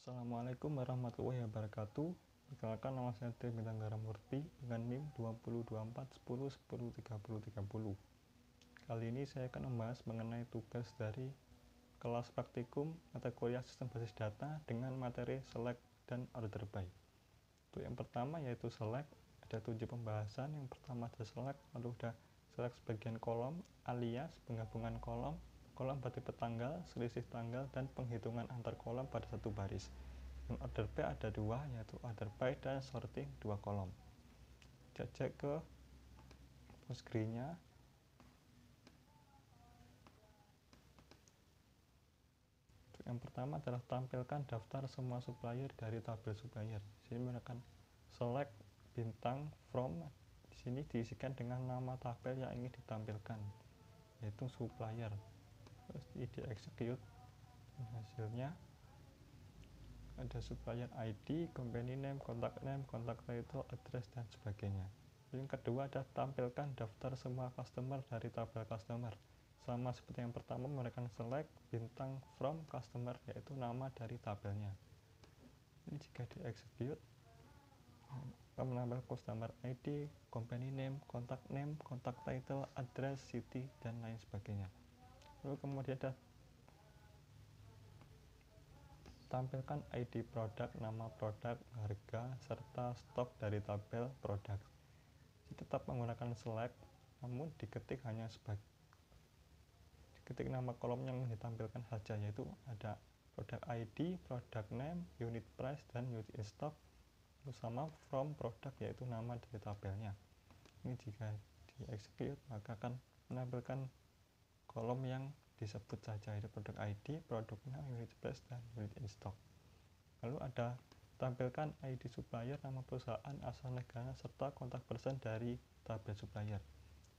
Assalamualaikum warahmatullahi wabarakatuh. Perkenalkan, nama saya Tri Bintang Murti dengan NIM 202410103030. Kali ini saya akan membahas mengenai tugas dari kelas praktikum mata kuliah sistem basis data dengan materi select dan order by. Untuk yang pertama yaitu select, ada 7 pembahasan. Yang pertama ada select, lalu ada select sebagian kolom alias penggabungan kolom bertipe tanggal, selisih tanggal, dan penghitungan antar kolom pada satu baris. Yang order by ada 2, yaitu order by dan sorting 2 kolom. Cek ke Postgre-nya. Yang pertama adalah tampilkan daftar semua supplier dari tabel supplier. Di sini menggunakan select bintang from. Di sini diisikan dengan nama tabel yang ingin ditampilkan, yaitu supplier. Terus di execute, hasilnya ada supplier ID, company name, contact title, address, dan sebagainya. Yang kedua ada tampilkan daftar semua customer dari tabel customer. Sama seperti yang pertama, menggunakan select bintang from customer, yaitu nama dari tabelnya. Ini jika di execute akan menambah customer ID, company name, contact title, address, city, dan lain sebagainya. Lalu kemudian ada tampilkan ID produk, nama produk, harga, serta stok dari tabel produk. Tetap menggunakan select, namun diketik nama kolom yang ditampilkan saja, yaitu ada produk ID, produk name, unit price, dan unit in stock, sama from produk, yaitu nama dari tabelnya. Ini jika di execute maka akan menampilkan kolom yang disebut saja, yaitu produk ID, produknya, unit price, dan unit in stock. Lalu ada tampilkan ID supplier, nama perusahaan, asal negara, serta kontak person dari tabel supplier.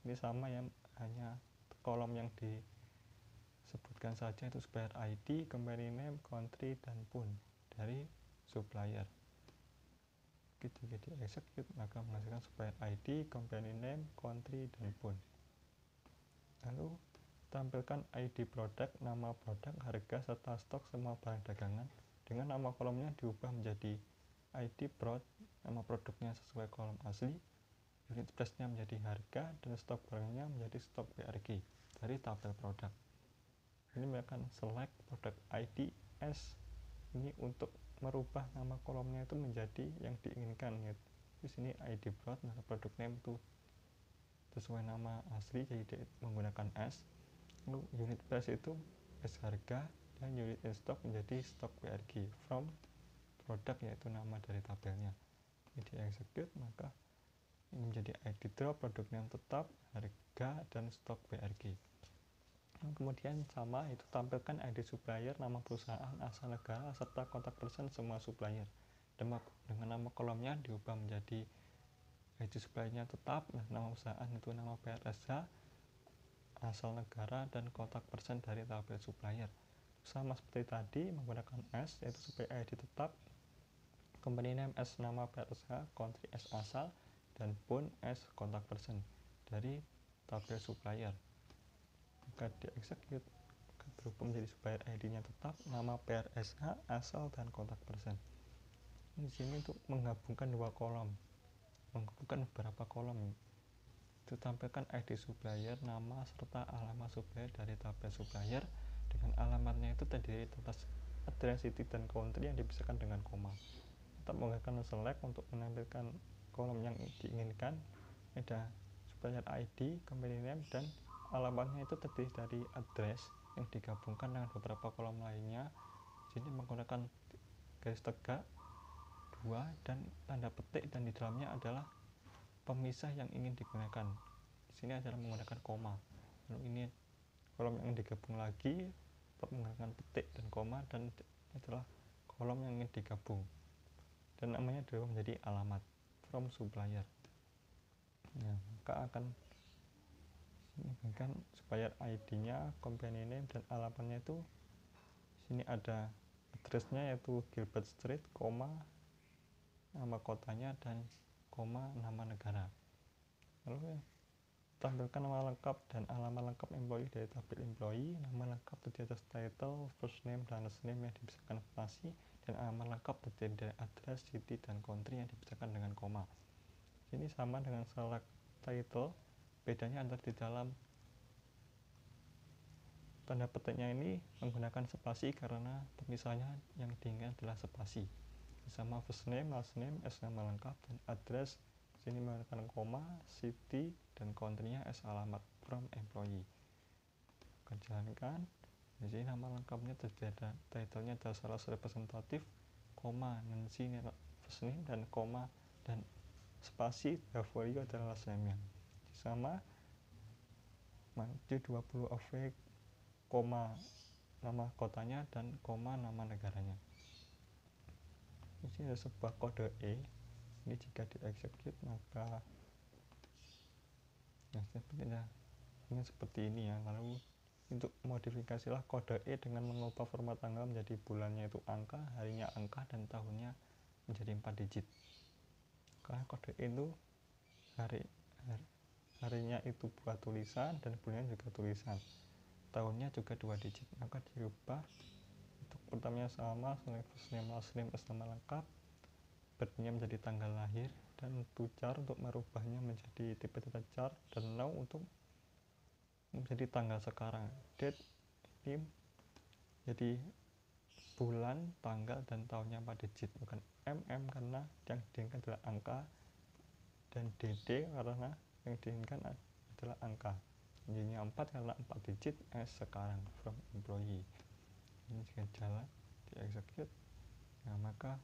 Ini sama yang hanya kolom yang disebutkan saja, itu supplier ID, company name, country, dan pun dari supplier. Ketika di execute maka menghasilkan supplier ID, company name, country, dan pun. Lalu tampilkan ID produk, nama produk, harga, serta stok semua barang dagangan dengan nama kolomnya diubah menjadi ID prod, nama produknya sesuai kolom asli, unit price-nya menjadi harga, dan stok barangnya menjadi stok BRG dari tabel produk. Ini menggunakan select produk ID S, ini untuk merubah nama kolomnya itu menjadi yang diinginkan, yaitu di sini ID prod, maka produk name itu sesuai nama asli jadi menggunakan S. Lalu unit price itu S harga, dan unit in stock menjadi stok BRG from produk, yaitu nama dari tabelnya. Ini di execute maka ini menjadi ID drop, produk name tetap, harga, dan stok BRG. Kemudian sama, itu tampilkan ID supplier, nama perusahaan, asal negara, serta kontak person semua supplier. Dengan nama kolomnya diubah menjadi ID suppliernya tetap, nama perusahaan itu nama PRSH, asal negara, dan kontak person dari tabel supplier. Sama seperti tadi menggunakan S, yaitu supplier ID tetap, company name S nama PRSH, country S asal, dan pun S kontak person dari tabel supplier. Maka di execute berubah menjadi supplier ID-nya tetap, nama PRSH, asal, dan kontak person. Di sini untuk menggabungkan 2 kolom, menggabungkan beberapa kolom. Itu tampilkan ID supplier, nama, serta alamat supplier dari tabel supplier dengan alamatnya itu terdiri atas address, city, dan country yang dipisahkan dengan koma. Tetap menggunakan select untuk menampilkan kolom yang diinginkan. Ada supplier ID, company name, dan alamatnya itu terdiri dari address yang digabungkan dengan beberapa kolom lainnya. Sini menggunakan garis tegak 2 dan tanda petik, dan di dalamnya adalah pemisah yang ingin digunakan. Di sini adalah menggunakan koma. Lalu ini kolom yang digabung lagi tetap menggunakan petik dan koma, dan ini adalah kolom yang ingin digabung dan namanya dirubah menjadi alamat from supplier. Nah, maka akan menunjukkan supplier ID-nya, company name, dan alamatnya itu sini ada address-nya yaitu Gilbert Street, koma, nama kotanya, dan koma, nama negara. Lalu tampilkan nama lengkap dan alamat lengkap employee dari tabel employee, nama lengkap terdiri atas title, first name, dan last name yang dipisahkan spasi, dan alamat lengkap terdiri dari address, city, dan country yang dipisahkan dengan koma. Ini sama dengan select title, bedanya antara di dalam tanda petiknya ini menggunakan spasi karena pemisahnya yang diinginkan adalah spasi. Sama first name, last name, as nama lengkap, dan address sini menggunakan koma, city, dan country-nya as alamat from employee. Akan jalankan. Di sini nama lengkapnya terjadi title-nya adalah sales representative, koma, Nancy first name, dan koma dan spasi Davolio adalah last name-nya. Sama maju 20 OV, koma nama kotanya dan koma nama negaranya. Di sini ada sebuah kode E. Ini jika di-execute maka ini seperti ini ya. Lalu untuk modifikasilah kode E dengan mengubah format tanggal menjadi bulannya itu angka, harinya angka, dan tahunnya menjadi 4 digit. Karena kode E itu harinya itu buat tulisan dan bulannya juga tulisan. Tahunnya juga 2 digit. Maka dirubah untuk pertamanya sama, first name, last name, nama lengkap, birthnya menjadi tanggal lahir, dan to char untuk merubahnya menjadi tipe char, dan now untuk menjadi tanggal sekarang. Date ini jadi bulan, tanggal, dan tahunnya 4 digit, bukan mm karena yang diinginkan adalah angka, dan dd karena yang diinginkan adalah angka. Jadinya 4 karena 4 digit as sekarang from employee. Ini jika jalan di execute, nah maka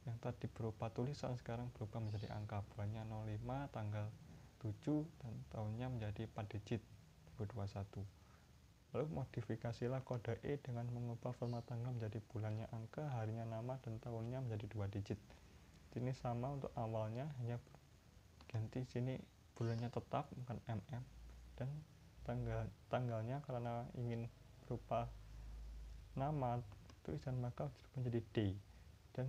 yang tadi berupa tulisan sekarang berubah menjadi angka, bulannya 05, tanggal 7, dan tahunnya menjadi 4 digit 2021. Lalu modifikasilah kode E dengan mengubah format tanggal menjadi bulannya angka, harinya nama, dan tahunnya menjadi 2 digit. Ini sama untuk awalnya, hanya ganti sini bulannya tetap bukan mm, dan tanggalnya karena ingin berupa nama tulisan maka menjadi D, dan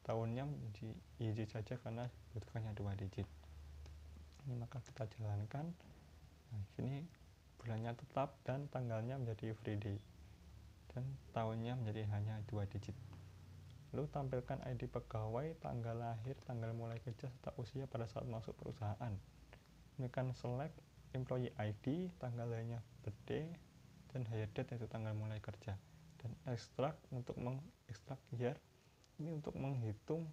tahunnya menjadi easy saja karena butuhkannya 2 digit. Ini maka kita jalankan. Nah, sini bulannya tetap dan tanggalnya menjadi everyday, dan tahunnya menjadi hanya 2 digit. Lalu tampilkan ID pegawai, tanggal lahir, tanggal mulai kerja, serta usia pada saat masuk perusahaan. Gunakan select employee ID, tanggal lahirnya birthday, dan hire date yaitu tanggal mulai kerja. Dan extract untuk mengekstrak year, ini untuk menghitung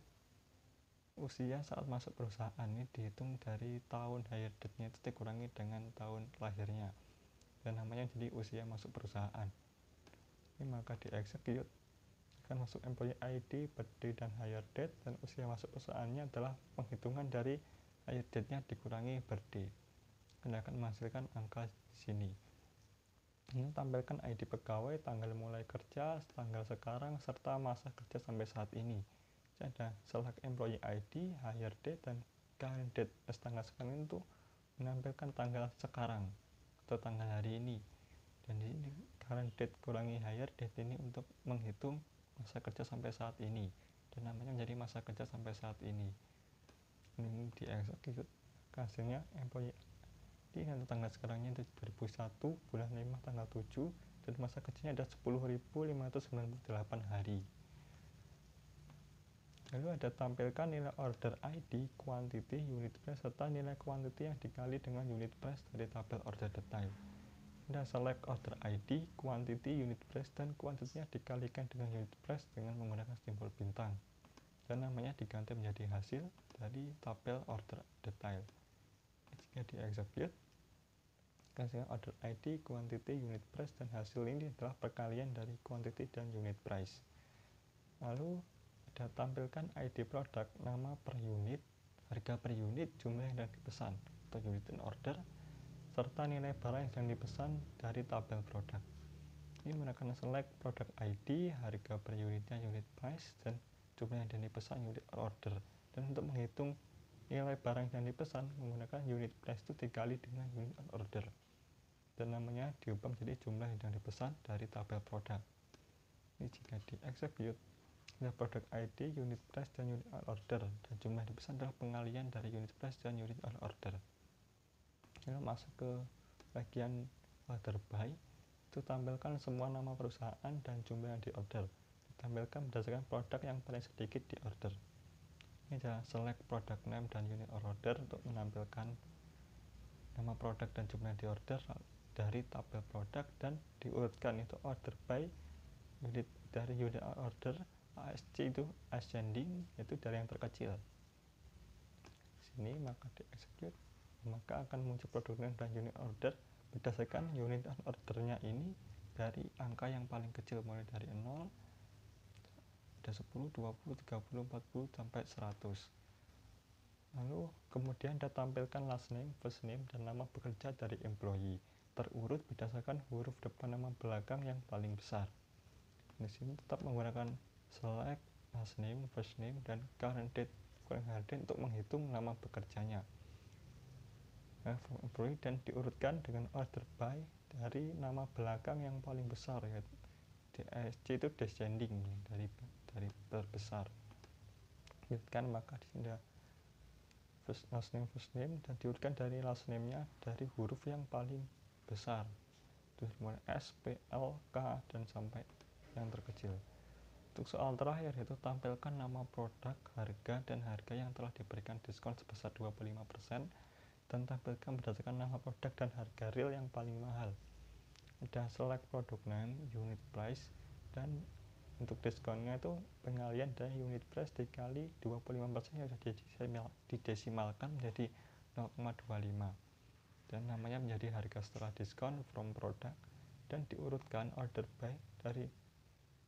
usia saat masuk perusahaan. Ini dihitung dari tahun hire date-nya itu dikurangi dengan tahun lahirnya, dan namanya jadi usia masuk perusahaan. Ini maka di-execute akan masuk employee ID, birthday, dan hire date, dan usia masuk perusahaannya adalah penghitungan dari hire date-nya dikurangi birthday. Anda akan menghasilkan angka di sini. Ini tampilkan ID pegawai, tanggal mulai kerja, tanggal sekarang, serta masa kerja sampai saat ini. Jadi ada select employee ID, hire date, dan current date. Tanggal sekarang itu menampilkan tanggal sekarang atau tanggal hari ini, dan di sini current date kurangi hire date ini untuk menghitung masa kerja sampai saat ini, dan namanya menjadi masa kerja sampai saat ini. Ini di execute, hasilnya employee ID untuk tanggal sekarangnya itu 2001 bulan 5 tanggal 7, dan masa kerjanya ada 10.598 hari. Lalu ada tampilkan nilai order ID, quantity, unit price, serta nilai quantity yang dikali dengan unit price dari tabel order detail. Anda select order ID, quantity, unit price, dan kuantitinya dikalikan dengan unit price dengan menggunakan simbol bintang, dan namanya diganti menjadi hasil dari tabel order detail. Jika di-execute, hasil order ID, quantity, unit price, dan hasil ini adalah perkalian dari quantity dan unit price. Lalu ada tampilkan ID produk, nama per unit, harga per unit, jumlah yang dipesan atau unit in order, serta nilai barang yang dipesan dari tabel produk. Ini menggunakan select product ID, harga per unitnya unit price, dan jumlah yang dipesan unit order. Dan untuk menghitung nilai barang yang dipesan menggunakan unit price itu dikali dengan unit order, dan namanya diubah menjadi jumlah yang dipesan dari tabel produk. Ini jika di-execute, nilai product ID, unit price, dan unit order, dan jumlah yang dipesan adalah pengalian dari unit price dan unit order. Lalu masuk ke bagian order by, itu tampilkan semua nama perusahaan dan jumlah yang diorder. ditampilkan berdasarkan produk yang paling sedikit di order. Ini adalah select product name dan unit order untuk menampilkan nama produk dan jumlah di order dari tabel produk, dan diurutkan itu order by unit. Dari unit order ASC itu ascending, itu dari yang terkecil sini, maka di execute, maka akan muncul produk name dan unit order berdasarkan unit ordernya ini dari angka yang paling kecil, mulai dari 0, ada 10, 20, 30, 40 sampai 100. Lalu kemudian kita tampilkan last name, first name, dan nama bekerja dari employee terurut berdasarkan huruf depan nama belakang yang paling besar. Di sini tetap menggunakan select, last name, first name, dan current date untuk menghitung nama bekerjanya employee, dan diurutkan dengan order by dari nama belakang yang paling besar, yaitu DSC itu descending, dari terbesar. Diurutkan, maka di sini last name, dan diurutkan dari last name-nya dari huruf yang paling besar, terus mulai S, P, L, K, dan sampai yang terkecil. Untuk soal terakhir, yaitu tampilkan nama produk, harga, dan harga yang telah diberikan diskon sebesar 25%, dan tampilkan berdasarkan nama produk dan harga real yang paling mahal. Ada select product name, unit price, dan untuk diskonnya itu pengalian dari unit price dikali 25% yang sudah didesimalkan menjadi 0,25, dan namanya menjadi harga setelah diskon from product, dan diurutkan order by dari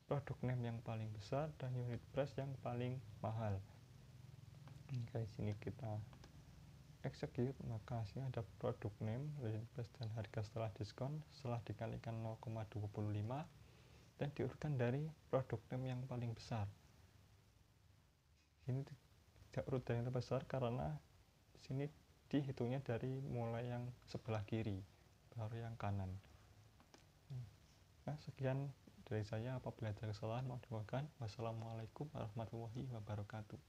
produk name yang paling besar dan unit price yang paling mahal. Dari sini kita execute, maka hasilnya ada produk name, unit price, dan harga setelah diskon setelah dikalikan 0,25, dan diurutkan dari produk name yang paling besar. Ini tidak urut dari yang terbesar karena sini dihitungnya dari mulai yang sebelah kiri baru yang kanan. Nah, sekian dari saya. Apabila ada kesalahan mohon dimaafkan. Wassalamualaikum warahmatullahi wabarakatuh.